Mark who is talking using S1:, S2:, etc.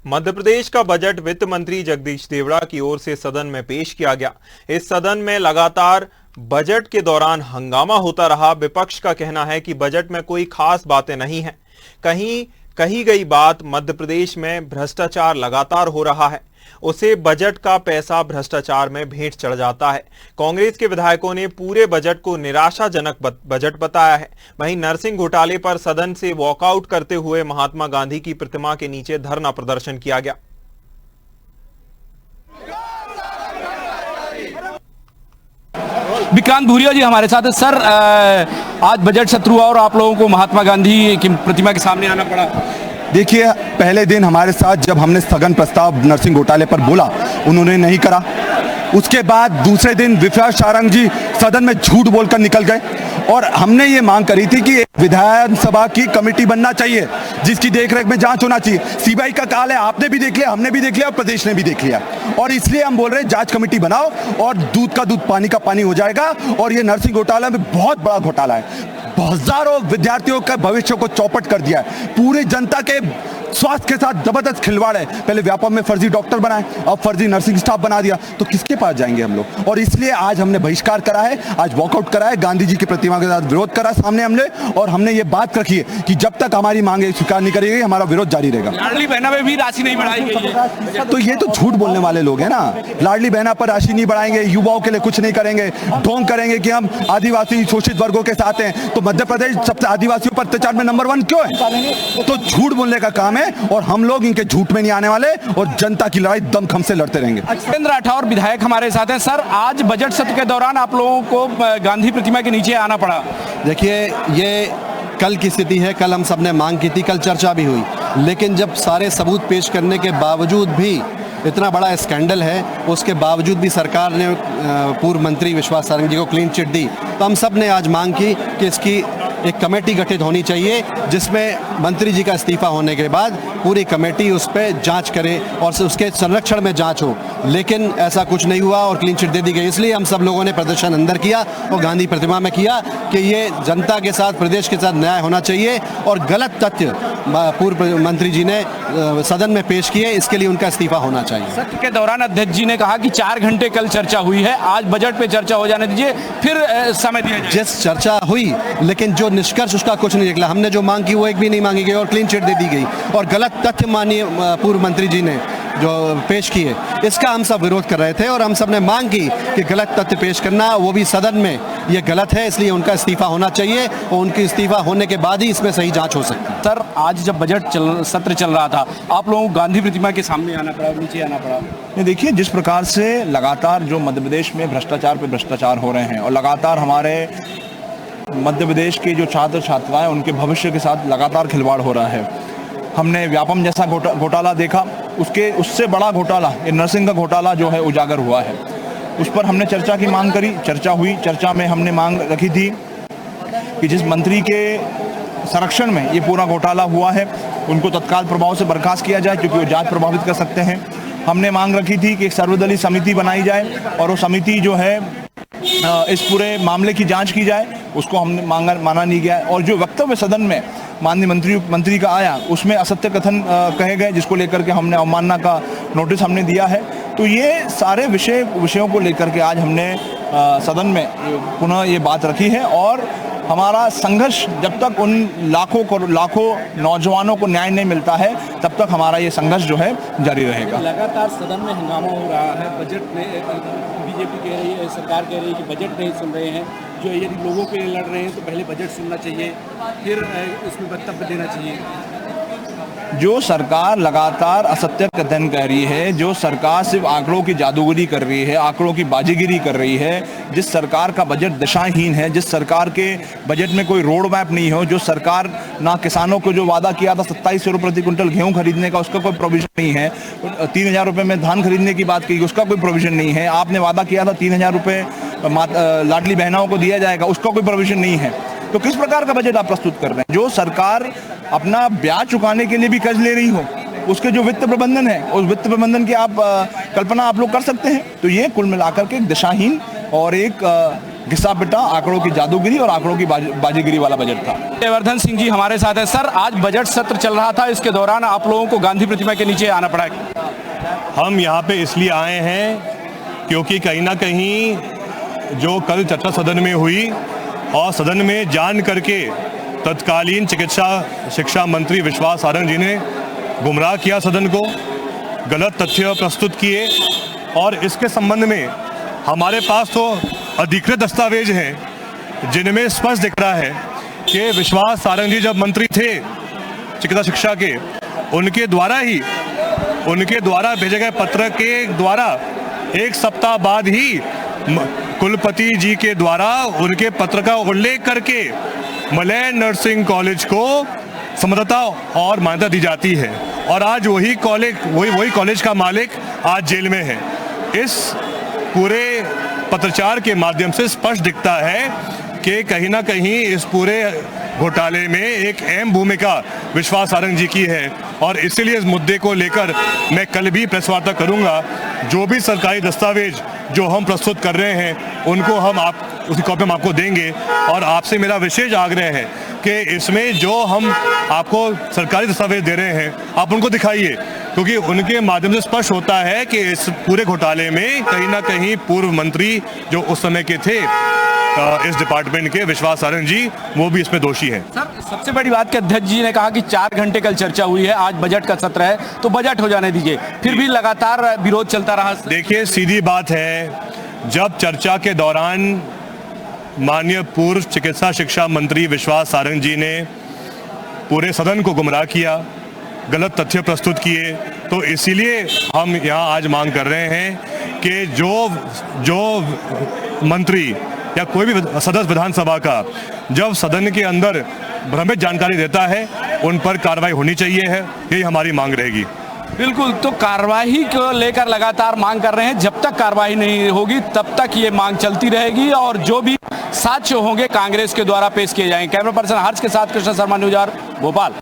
S1: मध्य प्रदेश का बजट वित्त मंत्री जगदीश देवड़ा की ओर से सदन में पेश किया गया। इस सदन में लगातार बजट के दौरान हंगामा होता रहा। विपक्ष का कहना है कि बजट में कोई खास बातें नहीं हैं। कही गई बात मध्य प्रदेश में भ्रष्टाचार लगातार हो रहा है, उसे बजट का पैसा भ्रष्टाचार में भेंट चढ़ जाता है। कांग्रेस के विधायकों ने पूरे बजट को निराशाजनक बजट बताया है। वहीं नरसिंह घोटाले पर सदन से वॉकआउट करते हुए महात्मा गांधी की प्रतिमा के नीचे धरना प्रदर्शन किया गया।
S2: विक्रांत भूरिया जी हमारे साथ है। सर, आज बजट सत्र हुआ और आप लोगों को महात्मा गांधी की प्रतिमा के सामने आना पड़ा।
S3: देखिए, पहले दिन हमारे साथ जब हमने स्थगन प्रस्ताव नरसिंह घोटाले पर बोला, उन्होंने नहीं करा। उसके बाद दूसरे दिन विश्वास सारंग जी सदन में झूठ बोलकर निकल गए और हमने ये मांग करी थी कि विधानसभा की कमेटी बनना चाहिए जिसकी देखरेख में जांच होना चाहिए। सीबीआई का काल है, आपने भी देख लिया, हमने भी देख लिया और प्रदेश ने भी देख लिया, और इसलिए हम बोल रहे हैं जांच कमेटी बनाओ और दूध का दूध पानी का पानी हो जाएगा। और ये नरसिंह घोटाला में बहुत बड़ा घोटाला है, हजारों विद्यार्थियों का भविष्य को चौपट कर दिया है, पूरी जनता के स्वास्थ्य के साथ जबरदस्त खिलवाड़ है। पहले व्यापम में फर्जी डॉक्टर बनाए, अब फर्जी नर्सिंग स्टाफ बना दिया, तो किसके पास जाएंगे हम लोग। और इसलिए आज हमने बहिष्कार करा है, आज वॉकआउट करा है, गांधी जी की प्रतिमा के साथ विरोध करा सामने हमने, और हमने ये बात रखी है कि जब तक हमारी मांगे स्वीकार नहीं करी गई हमारा विरोध जारी रहेगा।
S2: लाडली बहना में भी राशि नहीं बढ़ाई गई है,
S3: तो ये तो झूठ बोलने वाले लोग हैं ना। लाडली बहना पर राशि नहीं बढ़ाएंगे, युवाओं के लिए कुछ नहीं करेंगे, ढोंग करेंगे कि हम आदिवासी शोषित वर्गों के साथ हैं। तो मध्य प्रदेश सबसे आदिवासियों पर अत्याचार में नंबर 1 क्यों है? तो झूठ बोलने का काम है और हम लोग इनके झूठ में नहीं आने वाले और जनता की लड़ाई दमखम से लड़ते रहेंगे।
S2: जितेंद्र राठौर विधायक हमारे साथ हैं। सर, आज बजट सत्र के दौरान आप लोगों को गांधी प्रतिमा के नीचे आना पड़ा।
S4: देखिए, ये कल की स्थिति है, कल हम सब ने मांग की थी, कल चर्चा भी हुई, लेकिन जब सारे सबूत पेश करने के बावजूद भी इतना बड़ा स्कैंडल है, उसके बावजूद भी सरकार ने पूर्व मंत्री विश्वास सारंग जी को क्लीन चिट दी, तो हम सब ने आज मांग की कि इसकी एक कमेटी गठित होनी चाहिए जिसमें मंत्री जी का इस्तीफा होने के बाद पूरी कमेटी उस पर जांच करे और उसके संरक्षण में जांच हो। लेकिन ऐसा कुछ नहीं हुआ और क्लीन चिट दे दी गई। इसलिए हम सब लोगों ने प्रदर्शन अंदर किया और गांधी प्रतिमा में किया कि ये जनता के साथ, प्रदेश के साथ न्याय होना चाहिए, और गलत तथ्य पूर्व मंत्री जी ने सदन में पेश किए, इसके लिए उनका इस्तीफा होना चाहिए।
S2: सत्र के दौरान अध्यक्ष जी ने कहा कि 4 घंटे कल चर्चा हुई है, आज बजट पे चर्चा हो जाने दीजिए, फिर समय दिया जाए।
S4: जिस चर्चा हुई, लेकिन जो निष्कर्ष उसका कुछ नहीं निकला। हमने जो मांग की वो एक भी नहीं मांगी गई और क्लीन चिट दे दी गई, और गलत तथ्य माननीय पूर्व मंत्री जी ने जो पेश किए, इसका हम सब विरोध कर रहे थे और हम सब ने मांग की कि गलत तथ्य पेश करना, वो भी सदन में, ये गलत है। इसलिए उनका इस्तीफा होना चाहिए और उनके इस्तीफा होने के बाद ही इसमें सही जांच हो सकती है।
S2: सर, आज जब बजट सत्र चल रहा था, आप लोगों को गांधी प्रतिमा के सामने आना पड़ा, नीचे आना पड़ा।
S5: देखिए, जिस प्रकार से लगातार जो मध्य प्रदेश में भ्रष्टाचार पे भ्रष्टाचार हो रहे हैं और लगातार हमारे मध्य प्रदेश के जो छात्र छात्राएं, उनके भविष्य के साथ लगातार खिलवाड़ हो रहा है। हमने व्यापम जैसा घोटाला देखा, उससे बड़ा घोटाला, ये नरसिंह का घोटाला जो है उजागर हुआ है। उस पर हमने चर्चा की मांग करी, चर्चा हुई। चर्चा में हमने मांग रखी थी कि जिस मंत्री के संरक्षण में ये पूरा घोटाला हुआ है, उनको तत्काल प्रभाव से बर्खास्त किया जाए, क्योंकि वो जांच प्रभावित कर सकते हैं। हमने मांग रखी थी कि एक सर्वदलीय समिति बनाई जाए और वो समिति जो है इस पूरे मामले की जांच की जाए। उसको हमने माना नहीं गया, और जो वक्तव्य सदन में माननीय मंत्री का आया, उसमें असत्य कथन कहे गए, जिसको लेकर के हमने अवमानना का नोटिस हमने दिया है। तो ये सारे विषयों को लेकर के आज हमने सदन में पुनः ये बात रखी है, और हमारा संघर्ष जब तक उन लाखों नौजवानों को न्याय नहीं मिलता है, तब तक हमारा ये संघर्ष जो है जारी रहेगा।
S2: लगातार सदन में हंगामा हो रहा है, बजट में बीजेपी कह रही है, सरकार कह रही है कि बजट नहीं सुन रहे हैं, जो यदि लोगों के लिए लड़ रहे हैं तो पहले बजट सुनना चाहिए, फिर इसमें वक्तव्य देना चाहिए।
S5: जो सरकार लगातार असत्य कथन कर रही है, जो सरकार सिर्फ आंकड़ों की जादूगरी कर रही है, आंकड़ों की बाजीगिरी कर रही है, जिस सरकार का बजट दिशाहीन है, जिस सरकार के बजट में कोई रोड मैप नहीं हो, जो सरकार ना किसानों को जो वादा किया था 2700 रुपये प्रति क्विंटल गेहूं खरीदने का, उसका कोई प्रोविजन नहीं है। 3000 रुपये में धान खरीदने की बात की, उसका कोई प्रोविजन नहीं है। आपने वादा किया था 3000 रुपये लाडली बहनाओं को दिया जाएगा, उसका कोई प्रोविजन नहीं है। तो किस प्रकार का बजट आप प्रस्तुत कर रहे हैं? जो सरकार अपना ब्याज चुकाने के लिए भी कर्ज ले रही हो, उसके जो वित्त प्रबंधन है, उस वित्त प्रबंधन की आप कल्पना आप लोग कर सकते हैं। तो ये कुल मिलाकर के एक दिशाहीन और एक घिसा पिटा आंकड़ों की जादूगिरी और आंकड़ों की बाजीगिरी वाला बजट था।
S2: जयवर्धन सिंह जी हमारे साथ है। सर, आज बजट सत्र चल रहा था, इसके दौरान आप लोगों को गांधी प्रतिमा के नीचे आना पड़ा।
S6: हम यहाँ पे इसलिए आए हैं क्योंकि कहीं ना कहीं जो कल चर्चा सदन में हुई और सदन में जान करके तत्कालीन चिकित्सा शिक्षा मंत्री विश्वास सारंग जी ने गुमराह किया सदन को, गलत तथ्य प्रस्तुत किए और इसके संबंध में हमारे पास तो अधिकृत दस्तावेज हैं जिनमें स्पष्ट दिख रहा है कि विश्वास सारंग जी जब मंत्री थे चिकित्सा शिक्षा के, उनके द्वारा भेजे गए पत्र के द्वारा एक सप्ताह बाद ही कुलपति जी के द्वारा उनके पत्र का उल्लेख करके मलय नर्सिंग कॉलेज को समझौता और मान्यता दी जाती है और आज वही कॉलेज का मालिक आज जेल में है। इस पूरे पत्रचार के माध्यम से स्पष्ट दिखता है कि कहीं ना कहीं इस पूरे घोटाले में एक अहम भूमिका विश्वास सारंग जी की है और इसीलिए इस मुद्दे को लेकर मैं कल भी प्रेस वार्ता करूंगा। जो भी सरकारी दस्तावेज जो हम प्रस्तुत कर रहे हैं उनको हम उसकी कॉपी हम आपको देंगे और आपसे मेरा विशेष आग्रह है कि इसमें जो हम आपको सरकारी दस्तावेज दे रहे हैं आप उनको दिखाइए, क्योंकि उनके माध्यम से स्पष्ट होता है कि इस पूरे घोटाले में कहीं ना कहीं पूर्व मंत्री जो उस समय के थे इस डिपार्टमेंट के विश्वास सारंग जी, वो भी इसमें दोषी है।
S2: सर, सबसे बड़ी बात कि अध्यक्ष जी ने कहा कि 4 घंटे कल चर्चा हुई है, आज बजट का सत्र है तो बजट हो जाने दीजिए, फिर भी लगातार विरोध चलता रहा।
S6: देखिए, सीधी बात है, जब चर्चा के दौरान माननीय पूर्व चिकित्सा शिक्षा मंत्री विश्वास सारंग जी ने पूरे सदन को गुमराह किया, गलत तथ्य प्रस्तुत किए, तो इसीलिए हम यहाँ आज मांग कर रहे हैं कि जो मंत्री या कोई भी सदस्य विधानसभा का जब सदन के अंदर भ्रमित जानकारी देता है उन पर कार्रवाई होनी चाहिए है, यही हमारी मांग रहेगी।
S2: बिल्कुल, तो कार्रवाई को लेकर लगातार मांग कर रहे हैं। जब तक कार्रवाई नहीं होगी तब तक ये मांग चलती रहेगी और जो भी साक्ष्य होंगे कांग्रेस के द्वारा पेश किए जाएंगे। कैमरा पर्सन हर्ष के साथ कृष्ण शर्मा, न्यूज़ 8 भोपाल।